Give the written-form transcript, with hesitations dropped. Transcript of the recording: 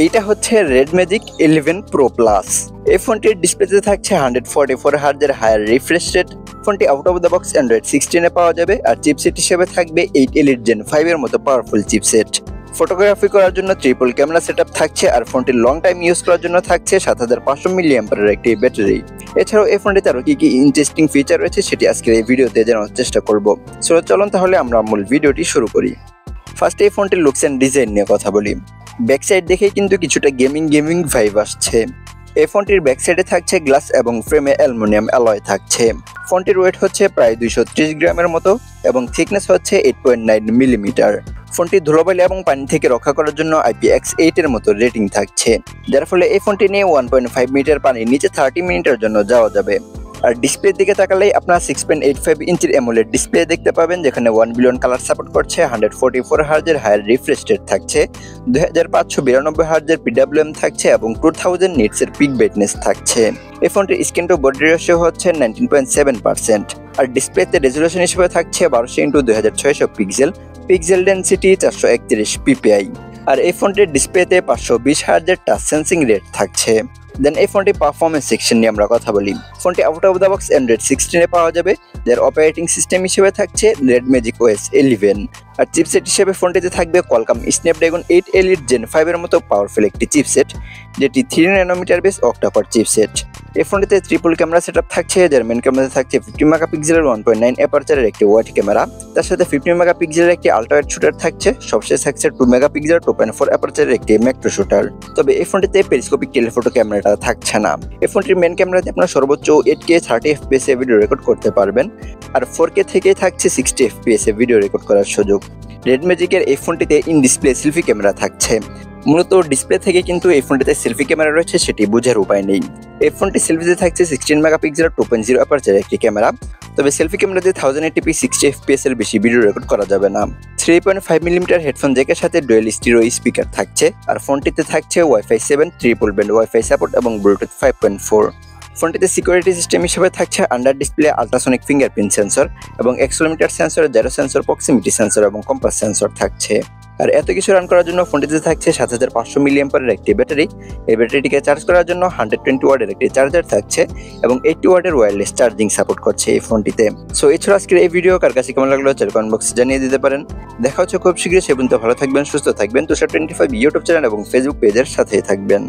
এইটা হচ্ছে red magic 11 pro plus. এই ফোনটির ডিসপ্লেতে থাকছে 144 হার্জের হায়ার রিফ্রেশ রেট। ফোনটি out of the box Android 16 পাওয়া যাবে আর চিপসেট হিসেবে থাকবে 8 এলিট জেন 5 এর মতো পাওয়ারফুল চিপসেট। ফটোগ্রাফি করার জন্য ট্রিপল ক্যামেরা সেটআপ থাকছে আর ফোনটি লং টাইম ইউজ করার জন্য থাকছে 7500 মিলিঅ্যাম্পিয়ারের একটি ব্যাটারি। এছাড়াও এই ফোনটিতে আরো কি ইন্টারেস্টিং ফিচার রয়েছে সেটি আজকের এই ভিডিওতে জানার চেষ্টা করব। সো চলুন তাহলে আমরা মূল ভিডিওটি শুরু করি। ফার্স্টে এই ফোনটির লুকস এন্ড ডিজাইন নিয়ে কথা বলি। ব্যাক সাইড দেখেই কিন্তু কিছুটা গেমিং ভাইব আসছে। এই ফোনটির ব্যাক সাইডে থাকছে গ্লাস এবং ফ্রেমে অ্যালুমিনিয়াম অ্যালয় থাকছে। ফোনটির ওয়েট হচ্ছে প্রায় 230 গ্রামের মতো এবং থিকনেস হচ্ছে 8.9 মিলিমিটার। ফোনটি ধুলোবালি এবং পানি থেকে রক্ষা করার জন্য IPX8 এর মতো রেটিং থাকছে, যার ফলে এই ফোনটি নিয়ে 1.5 মিটার পানির নিচে 30 মিনিটের জন্য যাওয়া যাবে। আর ডিসপ্লের দিকে তাকালেই আপনারা 6.85 ইঞ্চির অ্যামোলেড ডিসপ্লে দেখতে পাবেন, যেখানে 1 বিলিয়ন কালার সাপোর্ট করছে, 144 হার্জের হায়ার রিফ্রেশ রেট থাকছে, 2592 হার্জের PWM থাকছে এবং 2000 নিটসের পিক ব্রাইটনেস থাকছে। এই ফোনটির স্ক্রিন টু বডি রেশিও হচ্ছে 19.7% আর ডিসপ্লেতে রেজোলিউশন হিসেবে থাকছে 1200x2600 pixel, pixel density 431 ppi। আর এই ফোনটির ডিসপ্লেতে 520 হার্জের টাচ সেন্সিং রেট থাকছে। দেন এই ফোনটি পারফরমেন্স সেকশন নিয়ে আমরা কথা বলি। ফোনটি out of the box Android 16 পাওয়া যাবে, যার অপারেটিং সিস্টেম হিসেবে থাকছে রেড ম্যাজিক OS 11 আর চিপসেট হিসেবে ফোনটিতে থাকবে কোয়ালকম স্ন্যাপড্রাগন 8 এলিট জেন 5 এর মতো পাওয়ারফুল একটি চিপসেট, যেটি 3 ন্যানোমিটার বেস অক্টা-কোর চিপসেট। এই ফোনটিতে ট্রিপল ক্যামেরা সেটআপ থাকছে, যার মেইন ক্যামেরাতে থাকছে 50 মেগাপিক্সেলের 1.9 অ্যাপারচারের একটি ওয়াইড ক্যামেরা, তার সাথে 50 মেগাপিক্সেলের একটি আল্ট্রা ওয়াইড শুটার থাকছে, সবশেষে থাকছে 2 মেগাপিক্সেল 2.4 অ্যাপারচারের একটি ম্যাক্রো শুটার। তবে এই ফোনটিতে পেরিস্কোপিক টেলিফোটো ক্যামেরাটা থাকছে না। এই ফোনটির মেইন ক্যামেরাতে আপনারা সর্বোচ্চ 8K 30 FPS এ ভিডিও রেকর্ড করতে পারবেন আর 4K থেকে থাকছে 60 FPS এ ভিডিও রেকর্ড করার সুযোগ। রেড ম্যাজিকের এই ফোনটিতে ইন ডিসপ্লে সেলফি ক্যামেরা থাকছে। মূলত ডিসপ্লে থেকে কিন্তু এই ফোনটিতে সেলফি ক্যামেরা রয়েছে সেটি বোঝার উপায় নেই। এই ফোনটি সেলফিতে থাকছে 16 মেগাপিক্সেল 2.0 অ্যাপারচারের একটি ক্যামেরা, তবে সেলফি ক্যামেরাতে 1080p 60 FPS এর বেশি ভিডিও রেকর্ড করা যাবে না। 3.5 মিলিমিটার হেডফোন জ্যাকের সাথে ডুয়েল স্টিরিও স্পিকার থাকছে আর ফোনটিতে থাকছে wifi 7 triple band wifi support এবং ব্লুটুথ 5.4। ফোনটিতে সিকিউরিটি সিস্টেম হিসেবে থাকছে under display ultrasonic fingerprint sensor এবং accelerometer sensor, gyro sensor, proximity sensor এবং কম্পাস সেন্সর থাকছে। আর এত কিছু রান করার জন্য ফোনটিতে থাকছে 7500 মিলিঅ্যাম্পিয়ারের একটি ব্যাটারি। এই ব্যাটারিটিকে চার্জ করার জন্য 120 ওয়াটের একটি চার্জার থাকছে এবং 80 ওয়াটের ওয়্যারলেস চার্জিং সাপোর্ট করছে এই ফোনটিতে। সো এছাড়া আজকের এই ভিডিও কার কাছে কেমন লাগলো কমেন্ট বক্সে জানিয়ে দিতে পারেন। দেখা হচ্ছে খুব শীঘ্রই, সে পর্যন্ত ভালো থাকবেন, সুস্থ থাকবেন। তোষার 25 ইউটিউব চ্যানেল এবং ফেসবুক পেজের সাথেই থাকবেন।